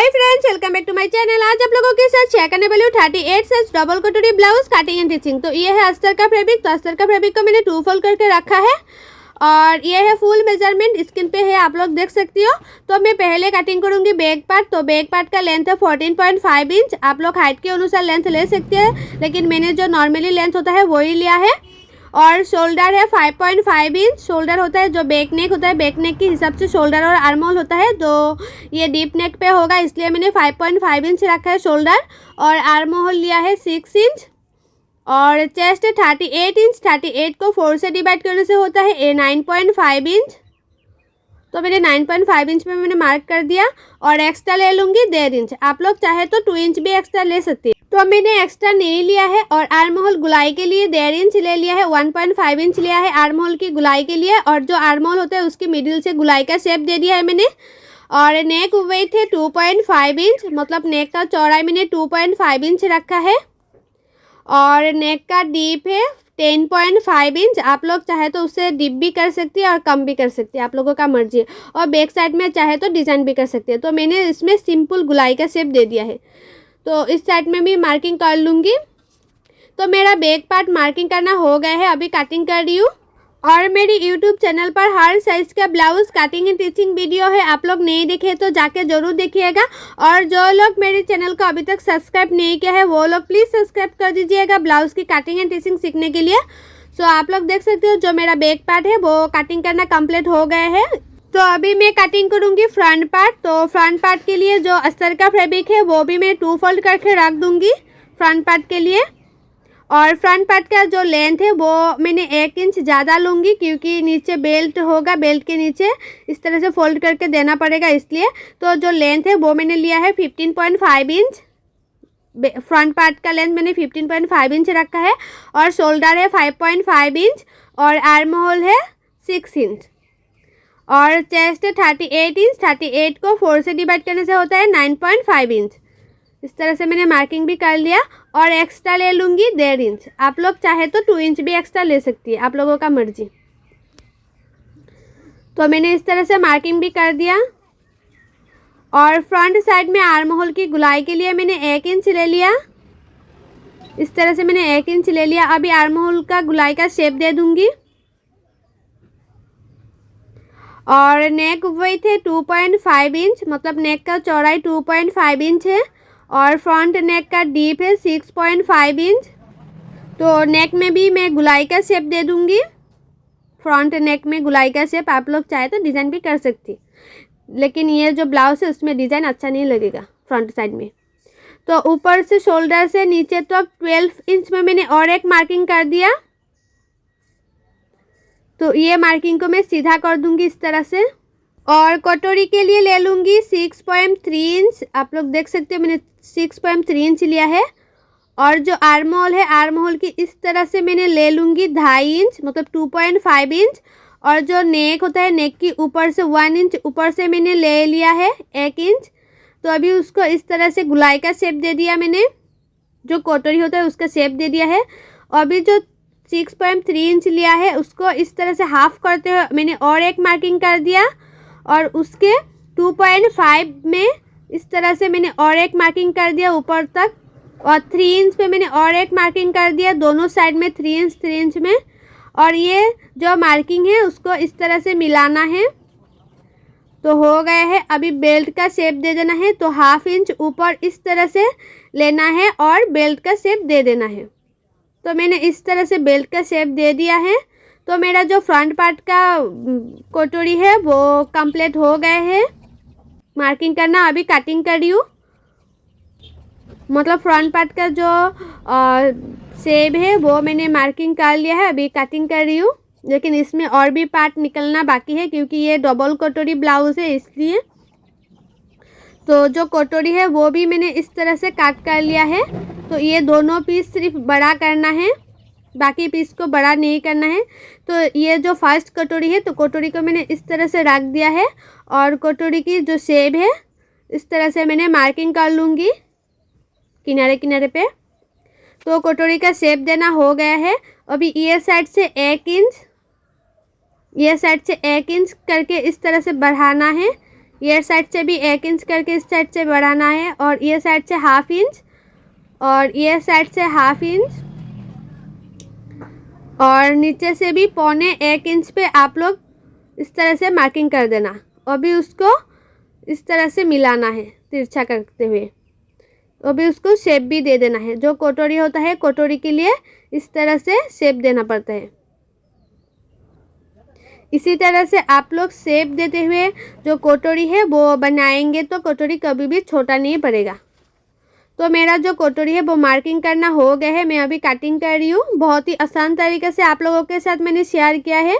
Hi friends, welcome back to my channel. आज आप लोगों के साथ शेयर करने वाली हूँ 38 साइज डबल कटोरी ब्लाउज कटिंग एंड स्टिचिंग। तो ये है अस्तर का फैब्रिक। तो अस्तर का फैब्रिक को मैंने 2 फोल्ड करके रखा है और ये है फुल मेजरमेंट, स्क्रीन पे है, आप लोग देख सकती हो। तो मैं पहले कटिंग करूँगी बैक पार्ट। तो बैक पार्ट का लेंथ है 14.5 इंच। आप लोग हाइट के अनुसार लेंथ ले सकते हैं, लेकिन मैंने जो नॉर्मली लेंथ होता है वही लिया है। और शोल्डर है 5.5 इंच। शोल्डर होता है जो बैक नेक होता है, बैक नेक के हिसाब से शोल्डर और आर्म होल होता है। तो ये डीप नेक पे होगा, इसलिए मैंने 5.5 इंच रखा है शोल्डर। और आर्म होल लिया है 6 इंच। और चेस्ट 38 इंच। 38 को 4 से डिवाइड करने से होता है 9.5 इंच। तो मैंने 9.5 इंच में मैंने मार्क कर दिया। और एक्स्ट्रा ले लूँगी 1.5 इंच। आप लोग चाहे तो 2 इंच भी एक्स्ट्रा ले सकते हैं। तो मैंने एक्स्ट्रा नहीं लिया है। और आर्म होल गुलाई के लिए 1.5 इंच ले लिया है। 1.5 इंच लिया है आर्म होल की गुलाई के लिए। और जो आर्म होल होता है उसकी मिडिल से गुलाई का शेप दे दिया है मैंने। और नेक वेट है 2.5 इंच, मतलब नेक का चौड़ाई मैंने 2.5 इंच रखा है। और नेक का डीप है 10.5 इंच। आप लोग चाहे तो उससे डीप भी कर सकती है और कम भी कर सकती है, आप लोगों का मर्जी है। और बैक साइड में चाहे तो डिज़ाइन भी कर सकते हैं। तो मैंने इसमें सिंपल गुलाई का शेप दे दिया है। तो इस साइड में भी मार्किंग कर लूँगी। तो मेरा बैक पार्ट मार्किंग करना हो गया है, अभी कटिंग कर रही हूँ। और मेरी यूट्यूब चैनल पर हर साइज़ का blouse cutting and stitching video है, आप लोग नहीं देखे तो जाके ज़रूर देखिएगा। और जो लोग मेरे चैनल को अभी तक सब्सक्राइब नहीं किया है वो लोग प्लीज़ सब्सक्राइब कर दीजिएगा ब्लाउज़ की कटिंग एंड स्टिचिंग सीखने के लिए। सो आप लोग देख सकते हो जो मेरा बैक पार्ट है वो कटिंग करना कंप्लीट हो गया है। तो अभी मैं कटिंग करूँगी फ्रंट पार्ट। तो फ्रंट पार्ट के लिए जो अस्तर का फैब्रिक है वो भी मैं 2 फोल्ड करके रख दूँगी फ्रंट पार्ट के लिए। और फ्रंट पार्ट का जो लेंथ है वो मैंने 1 इंच ज़्यादा लूँगी, क्योंकि नीचे बेल्ट होगा, बेल्ट के नीचे इस तरह से फोल्ड करके देना पड़ेगा इसलिए। तो जो लेंथ है वो मैंने लिया है 15.5 इंच। फ्रंट पार्ट का लेंथ मैंने 15.5 इंच रखा है। और शोल्डर है 5.5 इंच। और आर्म होल है 6 इंच। और चेस्ट है 38 इंच। 38 को 4 से डिवाइड करने से होता है 9.5 इंच। इस तरह से मैंने मार्किंग भी कर लिया। और एक्स्ट्रा ले लूँगी 1.5 इंच। आप लोग चाहे तो 2 इंच भी एक्स्ट्रा ले सकती है, आप लोगों का मर्जी। तो मैंने इस तरह से मार्किंग भी कर दिया। और फ्रंट साइड में आर्म होल की गुलाई के लिए मैंने 1 इंच ले लिया। इस तरह से मैंने 1 इंच ले लिया। अभी आर्म होल का गुलाई का शेप दे दूँगी। और नेक विड्थ है 2.5 इंच, मतलब नेक का चौड़ाई 2.5 इंच है। और फ्रंट नेक का डीप है 6.5 इंच। तो नेक में भी मैं गुलाई का शेप दे दूँगी। फ्रंट नेक में गुलाई का शेप आप लोग चाहे तो डिज़ाइन भी कर सकती, लेकिन ये जो ब्लाउज है उसमें डिज़ाइन अच्छा नहीं लगेगा फ्रंट साइड में। तो ऊपर से शोल्डर से नीचे तक 12 इंच में मैंने और एक मार्किंग कर दिया। तो ये मार्किंग को मैं सीधा कर दूंगी इस तरह से। और कटोरी के लिए ले लूँगी 6.3 इंच। आप लोग देख सकते हो मैंने 6.3 इंच लिया है। और जो आर्म होल है, आर्म होल की इस तरह से मैंने ले लूँगी 2.5 इंच, मतलब 2.5 इंच। और जो नेक होता है, नेक की ऊपर से 1 इंच ऊपर से मैंने ले लिया है 1 इंच। तो अभी उसको इस तरह से गुलाई का शेप दे दिया मैंने, जो कटोरी होता है उसका शेप दे दिया है। अभी जो 6.3 इंच लिया है उसको इस तरह से हाफ करते हुए मैंने और एक मार्किंग कर दिया। और उसके 2.5 में इस तरह से मैंने और एक मार्किंग कर दिया ऊपर तक। और 3 इंच पे मैंने और एक मार्किंग कर दिया दोनों साइड में 3 इंच में। और ये जो मार्किंग है उसको इस तरह से मिलाना है। तो हो गया है। अभी बेल्ट का शेप दे देना है। तो 1/2 इंच ऊपर इस तरह से लेना है और बेल्ट का शेप दे देना है। तो मैंने इस तरह से बेल्ट का शेप दे दिया है। तो मेरा जो फ्रंट पार्ट का कटोरी है वो कंप्लीट हो गए है मार्किंग करना। अभी कटिंग कर रही हूँ, मतलब फ्रंट पार्ट का जो शेप है वो मैंने मार्किंग कर लिया है। अभी कटिंग कर रही हूँ, लेकिन इसमें और भी पार्ट निकलना बाकी है, क्योंकि ये डबल कटोरी ब्लाउज है इसलिए। तो जो कटोरी है वो भी मैंने इस तरह से काट कर लिया है। तो ये दोनों पीस सिर्फ बड़ा करना है, बाकी पीस को बड़ा नहीं करना है। तो ये जो फर्स्ट कटोरी है, तो कटोरी को मैंने इस तरह से रख दिया है। और कटोरी की जो शेप है इस तरह से मैंने मार्किंग कर लूँगी किनारे किनारे पे। तो कटोरी का शेप देना हो गया है। अभी ये साइड से 1 इंच, ये साइड से 1 इंच करके इस तरह से बढ़ाना है। ये साइड से भी 1 इंच करके इस साइड से बढ़ाना है, और ये साइड से 1/2 इंच, और ये साइड से 1/2 इंच, और नीचे से भी 1.25 इंच पे आप लोग इस तरह से मार्किंग कर देना। अभी उसको इस तरह से मिलाना है तिरछा करते हुए। अभी उसको शेप भी दे देना है। जो कटोरी होता है, कटोरी के लिए इस तरह से शेप देना पड़ता है। इसी तरह से आप लोग शेप देते हुए जो कटोरी है वो बनाएंगे तो कटोरी कभी भी छोटा नहीं पड़ेगा। तो मेरा जो कटोरी है वो मार्किंग करना हो गया है। मैं अभी कटिंग कर रही हूँ। बहुत ही आसान तरीके से आप लोगों के साथ मैंने शेयर किया है,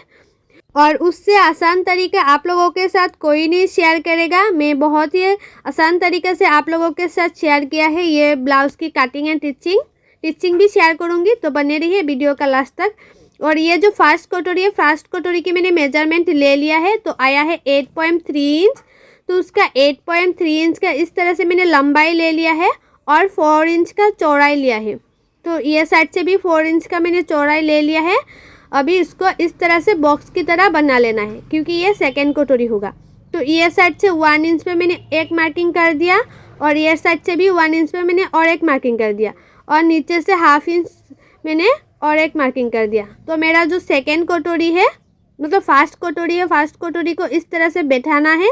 और उससे आसान तरीका आप लोगों के साथ कोई नहीं शेयर करेगा। मैं बहुत ही आसान तरीके से आप लोगों के साथ शेयर किया है। ये ब्लाउज़ की कटिंग एंड टिचिंग भी शेयर करूँगी, तो बने रहिए वीडियो का लास्ट तक। और ये जो फर्स्ट कटोरी है, फर्स्ट कटोरी की मैंने मेजरमेंट ले लिया है, तो आया है 8.3 इंच। तो उसका 8.3 इंच का इस तरह से मैंने लंबाई ले लिया है, और 4 इंच का चौड़ाई लिया है। तो ये साइड से भी 4 इंच का मैंने चौड़ाई ले लिया है। अभी इसको इस तरह से बॉक्स की तरह बना लेना है, क्योंकि ये सेकेंड कटोरी होगा। तो ये साइड से 1 इंच पे मैंने एक मार्किंग कर दिया, और ये साइड से भी 1 इंच पे मैंने और एक मार्किंग कर दिया, और नीचे से 1/2 इंच मैंने और एक मार्किंग कर दिया। तो मेरा जो सेकेंड कटोरी है, मतलब फर्स्ट कटोरी है, फर्स्ट कटोरी को इस तरह से बैठाना है,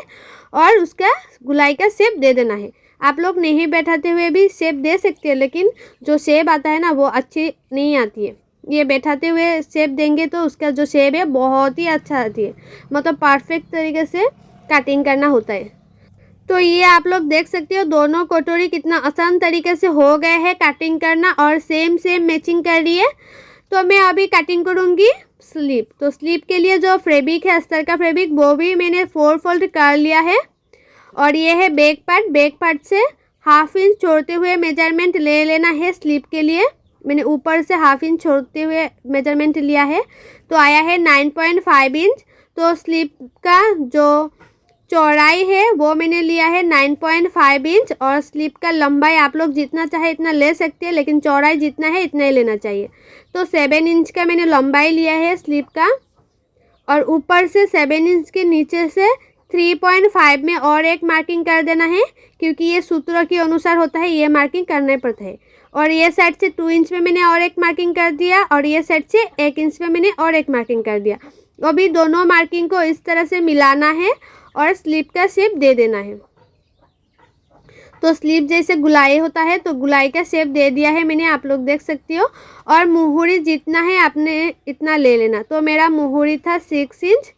और उसका गुलाई का शेप दे देना है। आप लोग नहीं बैठाते हुए भी शेप दे सकते हैं, लेकिन जो शेप आता है ना वो अच्छी नहीं आती है। ये बैठाते हुए शेप देंगे तो उसका जो शेप है बहुत ही अच्छा आती है, मतलब परफेक्ट तरीके से कटिंग करना होता है। तो ये आप लोग देख सकते हो दोनों कटोरी कितना आसान तरीके से हो गए हैं कटिंग करना, और सेम मैचिंग कर रही है। तो मैं अभी कटिंग करूँगी स्लीव। तो स्लीव के लिए जो फैब्रिक है, अस्तर का फैब्रिक, वो भी मैंने 4 फोल्ड कर लिया है। और ये है बैक पार्ट से 1/2 इंच छोड़ते हुए मेजरमेंट ले लेना है स्लीव के लिए। मैंने ऊपर से 1/2 इंच छोड़ते हुए मेजरमेंट लिया है, तो आया है 9.5 इंच। तो स्लीव का जो चौड़ाई है वो मैंने लिया है 9.5 इंच, और स्लीव का लंबाई आप लोग जितना चाहे इतना ले सकते हैं, लेकिन चौड़ाई जितना है इतना ही लेना चाहिए। तो 7 इंच का मैंने लंबाई लिया है स्लीव का, और ऊपर से 7 इंच के नीचे से 3.5 में और एक मार्किंग कर देना है, क्योंकि ये सूत्रों के अनुसार होता है, ये मार्किंग करना पड़ता है। और ये साइड से 2 इंच में मैंने और एक मार्किंग कर दिया, और ये साइड से 1 इंच में मैंने और एक मार्किंग कर दिया। अभी दोनों मार्किंग को इस तरह से मिलाना है और स्लीव का शेप दे देना है। तो स्लीव जैसे गुलाई होता है, तो गुलाई का शेप दे दिया है मैंने, आप लोग देख सकते हो। और मुहूरी जितना है आपने इतना ले लेना। तो मेरा मुहूरी था 6 इंच,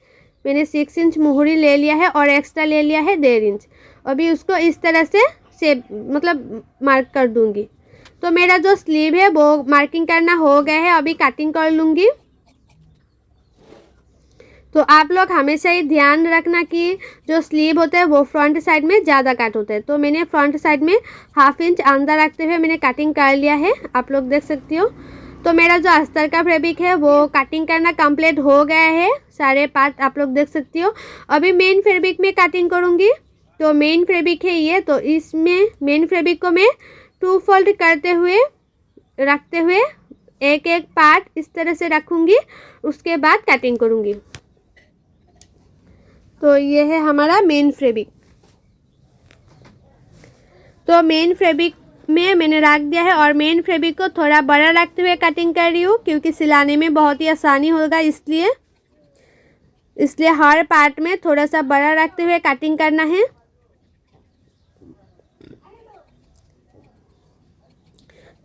मैंने 6 इंच मुहूरी ले लिया है, और एक्स्ट्रा ले लिया है 1.5 इंच। अभी उसको इस तरह से शेप मतलब मार्क कर दूंगी। तो मेरा जो स्लीव है वो मार्किंग करना हो गया है, अभी कटिंग कर लूँगी। तो आप लोग हमेशा ही ध्यान रखना कि जो स्लीव होता है वो फ्रंट साइड में ज़्यादा कट होता है। तो मैंने फ्रंट साइड में 1/2 इंच अंदर रखते हुए मैंने कटिंग कर लिया है, आप लोग देख सकते हो। तो मेरा जो अस्तर का फैब्रिक है वो कटिंग करना कंप्लीट हो गया है, सारे पार्ट आप लोग देख सकते हो। अभी मेन फैब्रिक में कटिंग करूँगी। तो मेन फैब्रिक है ये, तो इसमें मेन फैब्रिक को मैं 2 फोल्ड करते हुए रखते हुए एक एक पार्ट इस तरह से रखूँगी, उसके बाद कटिंग करूँगी। तो ये है हमारा मेन फैब्रिक। तो मेन फैब्रिक में मैंने रख दिया है, और मेन फैब्रिक को थोड़ा बड़ा रखते हुए कटिंग कर रही हूँ, क्योंकि सिलाने में बहुत ही आसानी होगा, इसलिए हर पार्ट में थोड़ा सा बड़ा रखते हुए कटिंग करना है।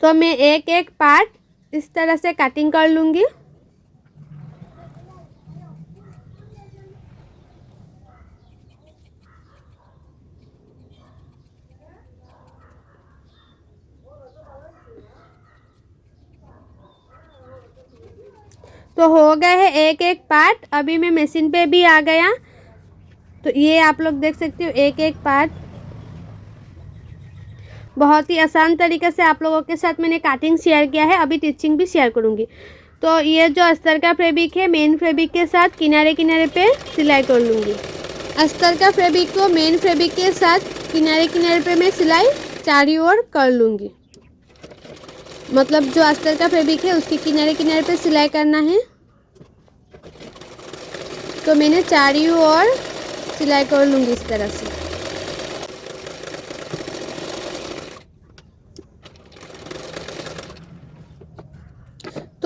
तो मैं एक एक पार्ट इस तरह से कटिंग कर लूँगी। तो हो गए है एक एक पार्ट। अभी मैं मशीन पे भी आ गया, तो ये आप लोग देख सकते हो एक एक पार्ट। बहुत ही आसान तरीके से आप लोगों के साथ मैंने कटिंग शेयर किया है, अभी टिचिंग भी शेयर करूँगी। तो ये जो अस्तर का फैब्रिक है, मेन फैब्रिक के साथ किनारे किनारे पे सिलाई कर लूँगी। अस्तर का फैब्रिक को मेन फैब्रिक के साथ किनारे किनारे पे मैं सिलाई चारों ओर कर लूँगी। मतलब जो अस्तर का फैब्रिक है उसके किनारे किनारे पे सिलाई करना है। तो मैंने चारों ओर सिलाई कर लूँगी इस तरह से।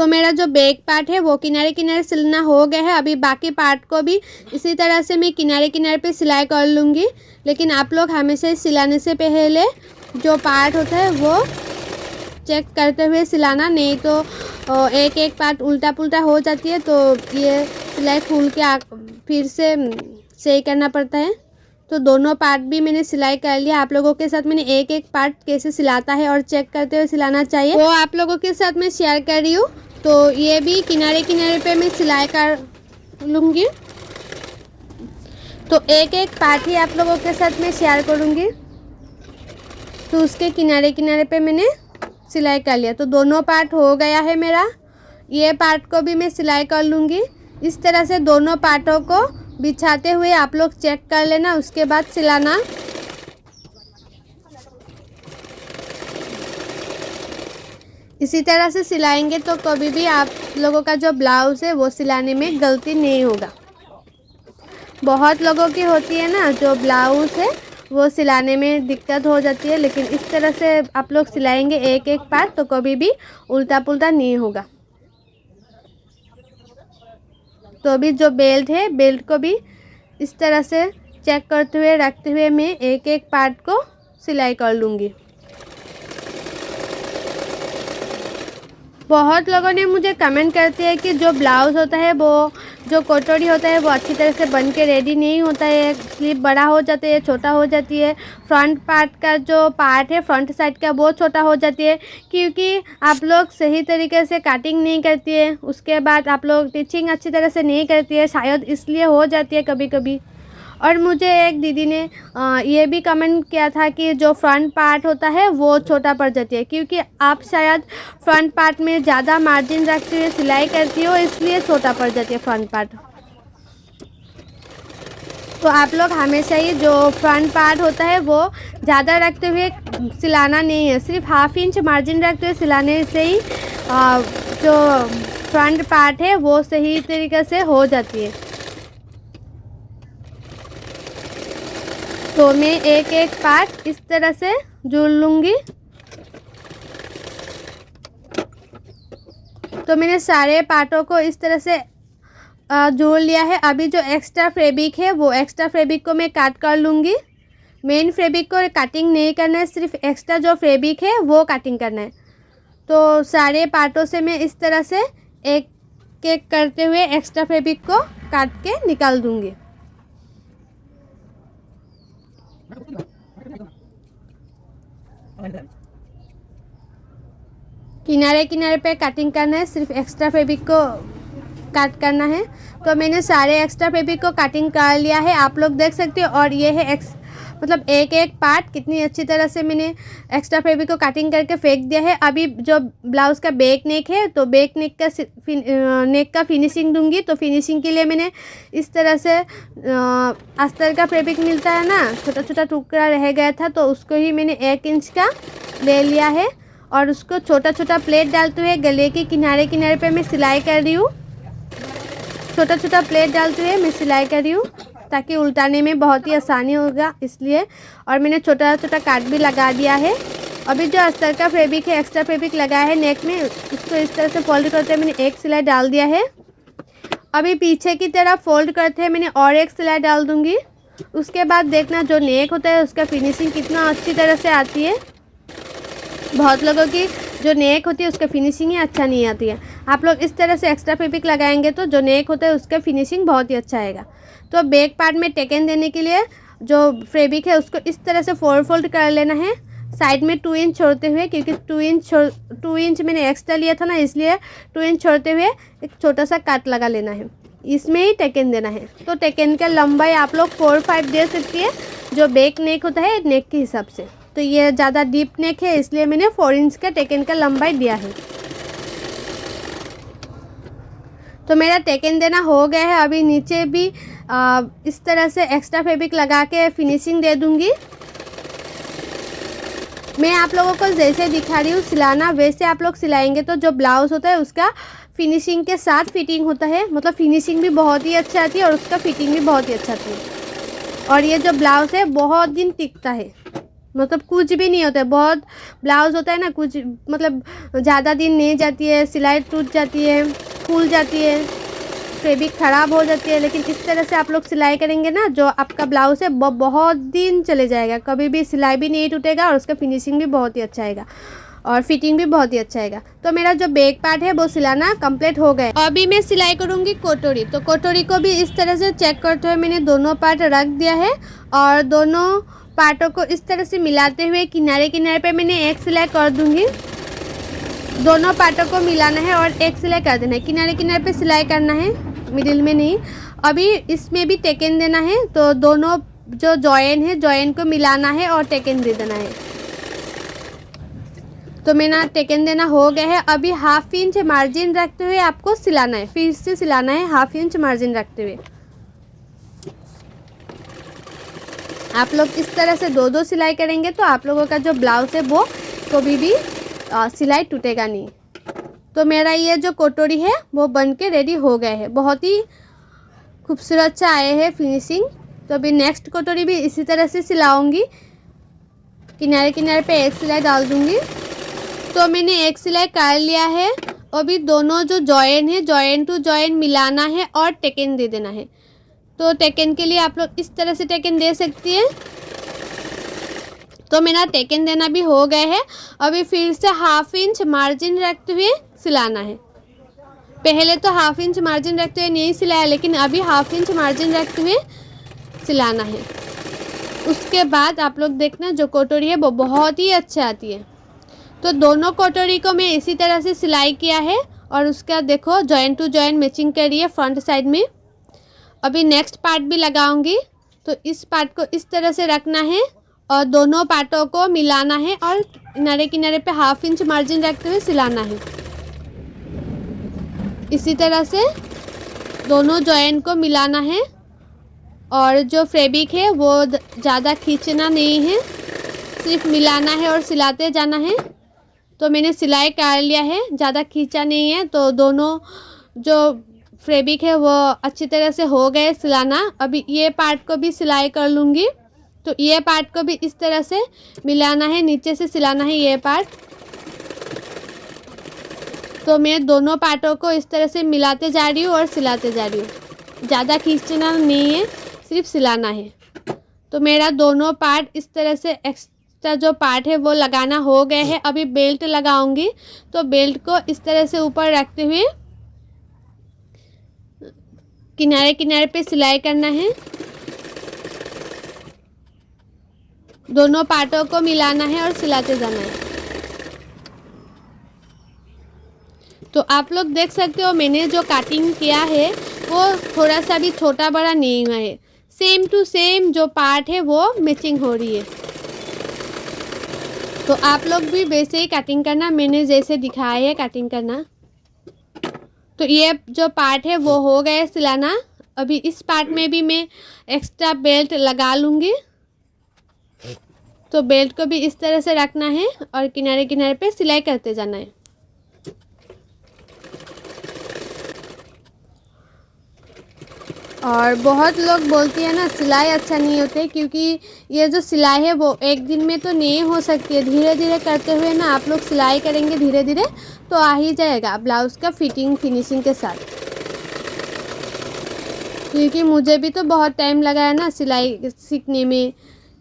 तो मेरा जो बैक पार्ट है वो किनारे किनारे सिलना हो गया है। अभी बाकी पार्ट को भी इसी तरह से मैं किनारे किनारे पे सिलाई कर लूँगी। लेकिन आप लोग हमेशा सिलाने से पहले जो पार्ट होता है वो चेक करते हुए सिलाना, नहीं तो एक एक पार्ट उल्टा पुल्टा हो जाती है तो ये सिलाई खुल के फिर से सही करना पड़ता है। तो दोनों पार्ट भी मैंने सिलाई कर लिया। आप लोगों के साथ मैंने एक एक पार्ट कैसे सिलाता है और चेक करते हुए सिलाना चाहिए वो आप लोगों के साथ मैं शेयर कर रही हूँ। तो ये भी किनारे किनारे पे मैं सिलाई कर लूँगी। तो एक एक पार्ट ही आप लोगों के साथ मैं शेयर करूँगी। तो उसके किनारे किनारे पे मैंने सिलाई कर लिया। तो दोनों पार्ट हो गया है मेरा। ये पार्ट को भी मैं सिलाई कर लूँगी। इस तरह से दोनों पार्टों को बिछाते हुए आप लोग चेक कर लेना, उसके बाद सिलाना। इसी तरह से सिलाएंगे तो कभी भी आप लोगों का जो ब्लाउज़ है वो सिलाने में गलती नहीं होगा। बहुत लोगों की होती है ना, जो ब्लाउज़ है वो सिलाने में दिक्कत हो जाती है, लेकिन इस तरह से आप लोग सिलाएंगे एक एक पार्ट तो कभी भी उल्टा पुल्टा नहीं होगा। तो अभी जो बेल्ट है, बेल्ट को भी इस तरह से चेक करते हुए रखते हुए मैं एक एक पार्ट को सिलाई कर लूँगी। बहुत लोगों ने मुझे कमेंट करते हैं कि जो ब्लाउज़ होता है वो जो कटोरी होता है वो अच्छी तरह से बन के रेडी नहीं होता है, स्लीव बड़ा हो जाता है, छोटा हो जाती है। फ्रंट पार्ट का जो पार्ट है फ्रंट साइड का वो छोटा हो जाती है, क्योंकि आप लोग सही तरीके से कटिंग नहीं करती है। उसके बाद आप लोग टिचिंग अच्छी तरह से नहीं करती है, शायद इसलिए हो जाती है कभी कभी। और मुझे एक दीदी ने ये भी कमेंट किया था कि जो फ्रंट पार्ट होता है वो छोटा पड़ जाती है, क्योंकि आप शायद फ्रंट पार्ट में ज़्यादा मार्जिन रखते हुए सिलाई करती हो, इसलिए छोटा पड़ जाती है फ्रंट पार्ट। तो आप लोग हमेशा ही जो फ्रंट पार्ट होता है वो ज़्यादा रखते हुए सिलाना नहीं है, सिर्फ ½ इंच मार्जिन रखते हुए सिलाने से ही जो फ्रंट पार्ट है वो सही तरीके से हो जाती है। तो मैं एक एक पार्ट इस तरह से जोड़ लूँगी। तो मैंने सारे पार्टों को इस तरह से जोड़ लिया है। अभी जो एक्स्ट्रा फैब्रिक है वो एक्स्ट्रा फैब्रिक को मैं काट कर लूँगी। मेन फैब्रिक को कटिंग नहीं करना है, सिर्फ एक्स्ट्रा जो फैब्रिक है वो कटिंग करना है। तो सारे पार्टों से मैं इस तरह से एक एक करते हुए एक्स्ट्रा फैब्रिक को काट के निकाल दूँगी। किनारे किनारे पे कटिंग करना है, सिर्फ एक्स्ट्रा फैब्रिक को कट करना है। तो मैंने सारे एक्स्ट्रा फैब्रिक को कटिंग कर लिया है, आप लोग देख सकते हो। और ये है मतलब एक एक पार्ट कितनी अच्छी तरह से मैंने एक्स्ट्रा फैब्रिक को कटिंग करके फेंक दिया है। अभी जो ब्लाउज़ का बैक नेक है तो बैक नेक का फिनिशिंग दूंगी। तो फिनिशिंग के लिए मैंने इस तरह से अस्तर का फैब्रिक मिलता है ना, छोटा छोटा टुकड़ा रह गया था तो उसको ही मैंने 1 इंच का ले लिया है और उसको छोटा छोटा प्लेट डालते हुए गले के किनारे किनारे पे मैं सिलाई कर रही हूँ। छोटा छोटा प्लेट डालते हुए मैं सिलाई कर रही हूँ ताकि उल्टाने में बहुत ही आसानी होगा इसलिए। और मैंने छोटा छोटा काट भी लगा दिया है। अभी जो अस्तर का फैब्रिक है, एक्स्ट्रा फैब्रिक लगाया है नेक में, उसको इस तरह से फोल्ड करते हुए मैंने एक सिलाई डाल दिया है। अभी पीछे की तरफ फोल्ड करते हैं मैंने और एक सिलाई डाल दूँगी। उसके बाद देखना जो नेक होता है उसका फिनिशिंग कितना अच्छी तरह से आती है। बहुत लोगों की जो नेक होती है उसका फिनिशिंग ही अच्छा नहीं आती है। आप लोग इस तरह से एक्स्ट्रा फैब्रिक लगाएंगे तो जो नेक होता है उसका फिनिशिंग बहुत ही अच्छा आएगा। तो बैक पार्ट में टेकन देने के लिए जो फैब्रिक है उसको इस तरह से फोल्ड कर लेना है साइड में 2 इंच छोड़ते हुए, क्योंकि 2 इंच मैंने एक्स्ट्रा लिया था ना, इसलिए 2 इंच छोड़ते हुए एक छोटा सा काट लगा लेना है, इसमें ही टेकन देना है। तो टेकन का लंबाई आप लोग 4-5 दे सकती है जो बैक नेक होता है नेक के हिसाब से। तो ये ज़्यादा डीप नेक है इसलिए मैंने 4 इंच का टेकन का लंबाई दिया है। तो मेरा टेकन देना हो गया है। अभी नीचे भी इस तरह से एक्स्ट्रा फैब्रिक लगा के फिनिशिंग दे दूंगी। मैं आप लोगों को जैसे दिखा रही हूँ सिलाना वैसे आप लोग सिलाएंगे तो जो ब्लाउज़ होता है उसका फिनिशिंग के साथ फिटिंग होता है, मतलब फिनिशिंग भी बहुत ही अच्छा आती है और उसका फिटिंग भी बहुत ही अच्छा आती है। और ये जो ब्लाउज़ है बहुत दिन टिकता है। मतलब कुछ भी नहीं होता है। बहुत ब्लाउज़ होता है ना, कुछ मतलब ज़्यादा दिन नहीं जाती है, सिलाई टूट जाती है, फूल जाती है, फैब्रिक ख़राब हो जाती है। लेकिन इस तरह से आप लोग सिलाई करेंगे ना, जो आपका ब्लाउज़ है वो बहुत दिन चले जाएगा, कभी भी सिलाई भी नहीं टूटेगा और उसका फिनिशिंग भी बहुत ही अच्छा आएगा और फिटिंग भी बहुत ही अच्छा आएगा। तो मेरा जो बैक पार्ट है वो सिलाना कंप्लीट हो गया। अभी मैं सिलाई करूँगी कोटोरी। तो कोटोरी को भी इस तरह से चेक करते हुए मैंने दोनों पार्ट रख दिया है और दोनों पार्टों को इस तरह से मिलाते हुए किनारे किनारे पे मैंने एक सिलाई कर दूँगी। दोनों पार्टों को मिलाना है और एक सिलाई कर देना है, किनारे किनारे पे सिलाई करना है, मिडिल में नहीं। अभी इसमें भी टेकन देना है, तो दोनों जो जॉइन है जॉइन को मिलाना है और टेकन दे देना है। तो मेरा टेकन देना हो गया है। अभी 1/2 इंच मार्जिन रखते हुए आपको सिलाना है, फिर से सिलाना है 1/2 इंच मार्जिन रखते हुए। आप लोग इस तरह से 2-2 सिलाई करेंगे तो आप लोगों का जो ब्लाउज़ है वो कभी भी सिलाई टूटेगा नहीं। तो मेरा ये जो कोटोरी है वो बन के रेडी हो गए है, बहुत ही खूबसूरत सा आए हैं फिनिशिंग। तो अभी नेक्स्ट कोटोरी भी इसी तरह से सिलाऊंगी, किनारे किनारे पे एक सिलाई डाल दूंगी। तो मैंने एक सिलाई कर लिया है। अभी दोनों जो जॉइन है जॉइन टू जॉइन मिलाना है और टेकन दे देना है। तो टेकन के लिए आप लोग इस तरह से टेकन दे सकती हैं। तो मेरा टेकन देना भी हो गया है। अभी फिर से 1/2 इंच मार्जिन रखते हुए सिलाना है। पहले तो 1/2 इंच मार्जिन रखते हुए नहीं सिलाया, लेकिन अभी 1/2 इंच मार्जिन रखते हुए सिलाना है। उसके बाद आप लोग देखना जो कोटोरी है वो बहुत ही अच्छी आती है। तो दोनों कोटोरी को मैं इसी तरह से सिलाई किया है और उसका देखो जॉइन टू जॉइन मैचिंग कर रही है फ्रंट साइड में। अभी नेक्स्ट पार्ट भी लगाऊंगी। तो इस पार्ट को इस तरह से रखना है और दोनों पार्टों को मिलाना है और किनारे किनारे पे 1/2 इंच मार्जिन रखते हुए सिलाना है। इसी तरह से दोनों जॉइन को मिलाना है और जो फैब्रिक है वो ज़्यादा खींचना नहीं है, सिर्फ मिलाना है और सिलाते जाना है। तो मैंने सिलाई कर लिया है, ज़्यादा खींचा नहीं है। तो दोनों जो फैब्रिक है वो अच्छी तरह से हो गए सिलाना। अभी ये पार्ट को भी सिलाई कर लूँगी। तो ये पार्ट को भी इस तरह से मिलाना है, नीचे से सिलाना है ये पार्ट। तो मैं दोनों पार्टों को इस तरह से मिलाते जा रही हूँ और सिलाते जा रही हूँ, ज़्यादा खींचना नहीं है, सिर्फ सिलाना है। तो मेरा दोनों पार्ट इस तरह से एक्स्ट्रा जो पार्ट है वो लगाना हो गए है। अभी बेल्ट लगाऊंगी। तो बेल्ट को इस तरह से ऊपर रखते हुए किनारे किनारे पे सिलाई करना है। दोनों पार्टों को मिलाना है और सिलाते जाना है। तो आप लोग देख सकते हो मैंने जो कटिंग किया है वो थोड़ा सा भी छोटा बड़ा नहीं हुआ है, सेम टू सेम जो पार्ट है वो मैचिंग हो रही है। तो आप लोग भी वैसे ही कटिंग करना, मैंने जैसे दिखाया है कटिंग करना। तो ये जो पार्ट है वो हो गया सिलाना। अभी इस पार्ट में भी मैं एक्स्ट्रा बेल्ट लगा लूँगी। तो बेल्ट को भी इस तरह से रखना है और किनारे किनारे पे सिलाई करते जाना है। और बहुत लोग बोलती है ना सिलाई अच्छा नहीं होते, क्योंकि ये जो सिलाई है वो एक दिन में तो नहीं हो सकती है। धीरे धीरे करते हुए ना आप लोग सिलाई करेंगे धीरे धीरे तो आ ही जाएगा ब्लाउज़ का फिटिंग फिनिशिंग के साथ। क्योंकि मुझे भी तो बहुत टाइम लगा है ना सिलाई सीखने में,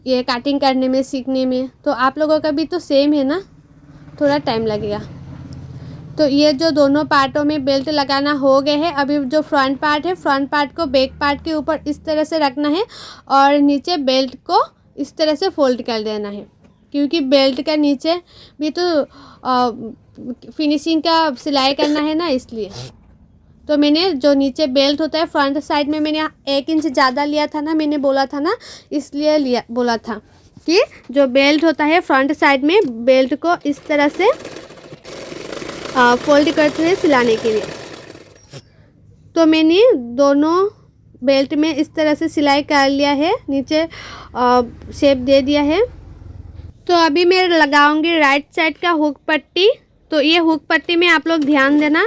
ये कटिंग करने में, सीखने में। तो आप लोगों का भी तो सेम है ना, थोड़ा टाइम लगेगा। तो ये जो दोनों पार्टों में बेल्ट लगाना हो गए है। अभी जो फ्रंट पार्ट है, फ्रंट पार्ट को बैक पार्ट के ऊपर इस तरह से रखना है और नीचे बेल्ट को इस तरह से फोल्ड कर देना है, क्योंकि बेल्ट का नीचे भी तो फिनिशिंग का सिलाई करना है ना, इसलिए। तो मैंने जो नीचे बेल्ट होता है फ्रंट साइड में मैंने 1 इंच ज़्यादा लिया था ना, मैंने बोला था ना, इसलिए बोला था कि जो बेल्ट होता है फ्रंट साइड में बेल्ट को इस तरह से फोल्ड करते हुए सिलाने के लिए। तो मैंने दोनों बेल्ट में इस तरह से सिलाई कर लिया है, नीचे शेप दे दिया है। तो अभी मैं लगाऊंगी राइट साइड का हुक पट्टी। तो ये हुक पट्टी में आप लोग ध्यान देना,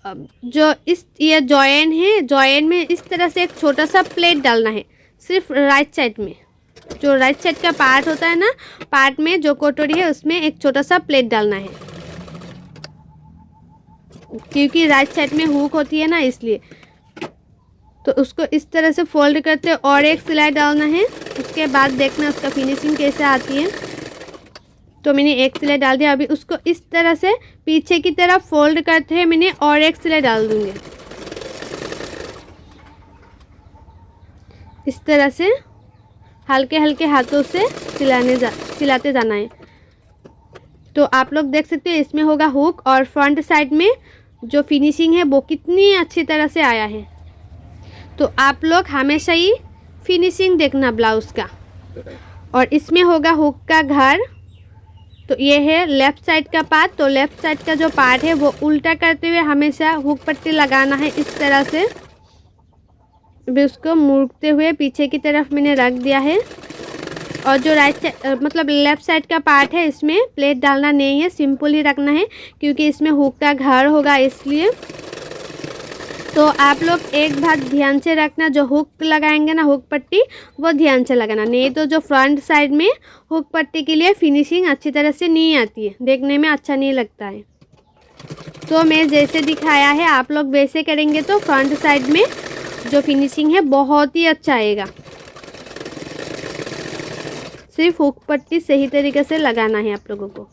जो ये जॉइन है, जॉइन में इस तरह से एक छोटा सा प्लेट डालना है, सिर्फ राइट साइड में। जो राइट साइड का पार्ट होता है ना, पार्ट में जो कटोरी है उसमें एक छोटा सा प्लेट डालना है, क्योंकि राइट साइड में हुक होती है ना, इसलिए। तो उसको इस तरह से फोल्ड करते और एक सिलाई डालना है। उसके बाद देखना उसका फिनिशिंग कैसे आती है। तो मैंने एक सिलाई डाल दिया। अभी उसको इस तरह से पीछे की तरफ फोल्ड करते हुए मैंने और एक सिलाई डाल दूँगी। इस तरह से हल्के हल्के हाथों से सिलाते जाना है। तो आप लोग देख सकते हैं इसमें होगा हुक, और फ्रंट साइड में जो फिनिशिंग है वो कितनी अच्छी तरह से आया है। तो आप लोग हमेशा ही फिनिशिंग देखना ब्लाउज़ का। और इसमें होगा हुक का घर। तो ये है लेफ़्ट साइड का पार्ट। तो लेफ़्ट साइड का जो पार्ट है वो उल्टा करते हुए हमेशा हुक पट्टी लगाना है इस तरह से। अभी उसको मुड़ते हुए पीछे की तरफ मैंने रख दिया है। और जो राइट साइड मतलब लेफ़्ट साइड का पार्ट है इसमें प्लेट डालना नहीं है, सिंपल ही रखना है, क्योंकि इसमें हुक का घर होगा इसलिए। तो आप लोग एक बात ध्यान से रखना, जो हुक लगाएंगे ना हुक पट्टी, वो ध्यान से लगाना, नहीं तो जो फ्रंट साइड में हुक पट्टी के लिए फिनिशिंग अच्छी तरह से नहीं आती है, देखने में अच्छा नहीं लगता है। तो मैं जैसे दिखाया है आप लोग वैसे करेंगे तो फ्रंट साइड में जो फिनिशिंग है बहुत ही अच्छा आएगा। सिर्फ हुक पट्टी सही तरीके से लगाना है आप लोगों को।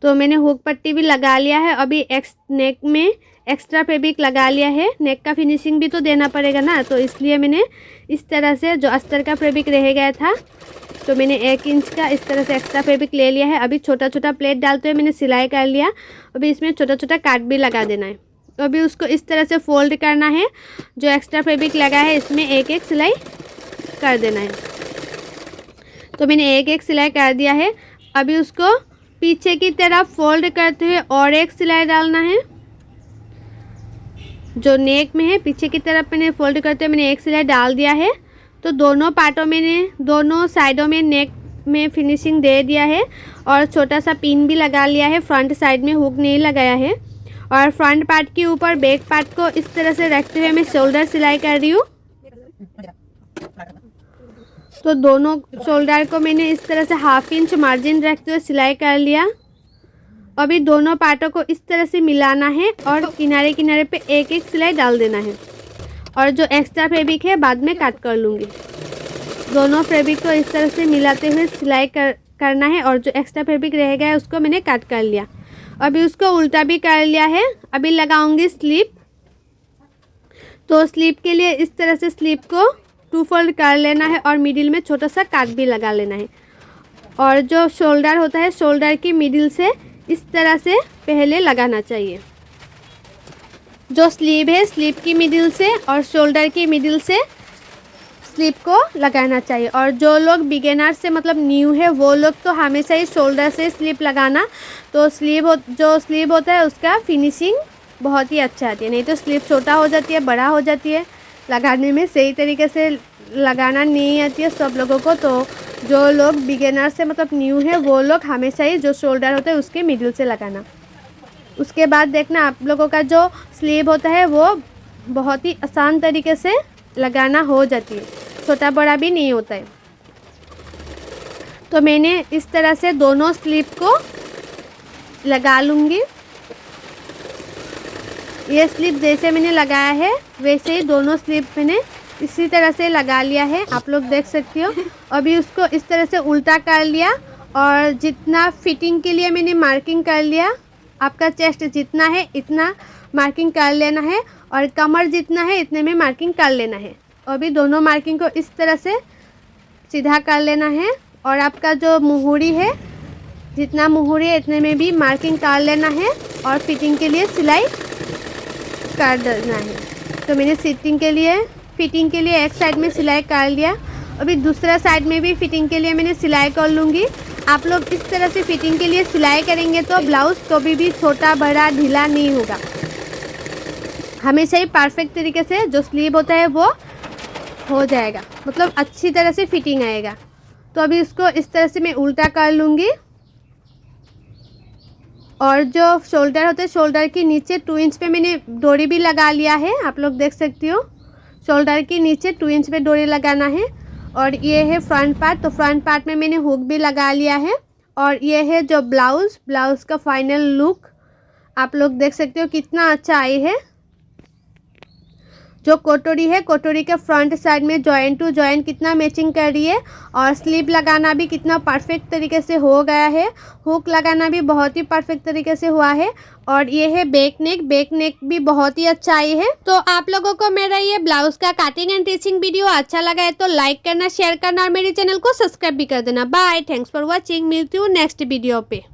तो मैंने हुक पट्टी भी लगा लिया है। अभी नेक में एक्स्ट्रा फैब्रिक लगा लिया है। नेक का फिनिशिंग भी तो देना पड़ेगा ना, तो इसलिए मैंने इस तरह से जो अस्तर का फैब्रिक रह गया था, तो मैंने 1 इंच का इस तरह से एक्स्ट्रा फैब्रिक ले लिया है। अभी छोटा छोटा प्लेट डालते हुए मैंने सिलाई कर लिया। अभी इसमें छोटा छोटा काट भी लगा देना है। तो अभी उसको इस तरह से फोल्ड करना है। जो एक्स्ट्रा फैब्रिक लगा है इसमें एक एक सिलाई कर देना है। तो मैंने एक एक सिलाई कर दिया है। अभी उसको पीछे की तरफ फोल्ड करते हुए और एक सिलाई डालना है। जो नेक में है पीछे की तरफ मैंने फोल्ड करते हुए मैंने एक सिलाई डाल दिया है। तो दोनों पार्टों में दोनों साइडों में नेक में फिनिशिंग दे दिया है और छोटा सा पिन भी लगा लिया है। फ्रंट साइड में हुक नहीं लगाया है। और फ्रंट पार्ट के ऊपर बैक पार्ट को इस तरह से रखते हुए मैं शोल्डर सिलाई कर रही हूँ। तो दोनों शोल्डर को मैंने इस तरह से 1/2 इंच मार्जिन रखते हुए सिलाई कर लिया। अभी दोनों पार्टों को इस तरह से मिलाना है और किनारे किनारे पे एक एक सिलाई डाल देना है। और जो एक्स्ट्रा फैब्रिक है बाद में काट कर लूँगी। दोनों फैब्रिक को इस तरह से मिलाते हुए सिलाई करना है। और जो एक्स्ट्रा फैब्रिक रह गया है उसको मैंने काट कर लिया। अभी उसको उल्टा भी कर लिया है। अभी लगाऊंगी स्लीप। तो स्लीप के लिए इस तरह से स्लीप को 2 फोल्ड कर लेना है और मिडिल में छोटा सा काट भी लगा लेना है। और जो शोल्डर होता है शोल्डर की मिडिल से इस तरह से पहले लगाना चाहिए। जो स्लीव है स्लीव की मिडिल से और शोल्डर की मिडिल से स्लीव को लगाना चाहिए। और जो लोग बिगिनर से मतलब न्यू है वो लोग तो हमेशा ही शोल्डर से स्लीव लगाना। तो जो स्लीव होता है उसका फिनिशिंग बहुत ही अच्छा आती है। नहीं तो स्लीव छोटा हो जाती है, बड़ा हो जाती है, लगाने में सही तरीके से लगाना नहीं आती है सब लोगों को। तो जो लोग बिगिनर से मतलब न्यू है वो लोग हमेशा ही जो शोल्डर होता है उसके मिडिल से लगाना। उसके बाद देखना आप लोगों का जो स्लीव होता है वो बहुत ही आसान तरीके से लगाना हो जाती है, छोटा बड़ा भी नहीं होता है। तो मैंने इस तरह से दोनों स्लीव को लगा लूँगी। ये स्लीव जैसे मैंने लगाया है वैसे ही दोनों स्लीव मैंने इसी तरह से लगा लिया है, आप लोग देख सकते हो। अभी उसको इस तरह से उल्टा कर लिया और जितना फिटिंग के लिए मैंने मार्किंग कर लिया, आपका चेस्ट जितना है इतना मार्किंग कर लेना है और कमर जितना है इतने में मार्किंग कर लेना है। अभी दोनों मार्किंग को इस तरह से सीधा कर लेना है और आपका जो मुहूरी है जितना मुहूरी है इतने में भी मार्किंग कर लेना है और फिटिंग के लिए सिलाई कर देना है। तो मैंने फिटिंग के लिए एक साइड में सिलाई कर लिया। अभी दूसरा साइड में भी फिटिंग के लिए मैंने सिलाई कर लूँगी। आप लोग इस तरह से फिटिंग के लिए सिलाई करेंगे तो ब्लाउज़ कभी भी छोटा बड़ा ढीला नहीं होगा, हमेशा ही परफेक्ट तरीके से जो स्लीव होता है वो हो जाएगा, मतलब अच्छी तरह से फिटिंग आएगा। तो अभी इसको इस तरह से मैं उल्टा कर लूँगी। और जो शोल्डर होता है शोल्डर के नीचे 2 इंच पे मैंने डोरी भी लगा लिया है, आप लोग देख सकते हो। शोल्डर के नीचे 2 इंच पे डोरी लगाना है। और ये है फ्रंट पार्ट। तो फ्रंट पार्ट में मैंने हुक भी लगा लिया है। और ये है जो ब्लाउज़ का फाइनल लुक आप लोग देख सकते हो कितना अच्छा आई है। जो कटोरी है, कटोरी के फ्रंट साइड में जॉइंट टू जॉइंट कितना मैचिंग कर रही है। और स्लीव लगाना भी कितना परफेक्ट तरीके से हो गया है। हुक लगाना भी बहुत ही परफेक्ट तरीके से हुआ है। और ये है बैक नेक भी बहुत ही अच्छा आई है। तो आप लोगों को मेरा ये ब्लाउज का कटिंग एंड स्टिचिंग वीडियो अच्छा लगा है तो लाइक करना, शेयर करना और मेरे चैनल को सब्सक्राइब भी कर देना। Bye, thanks for watching. मिलती हूँ नेक्स्ट वीडियो पे।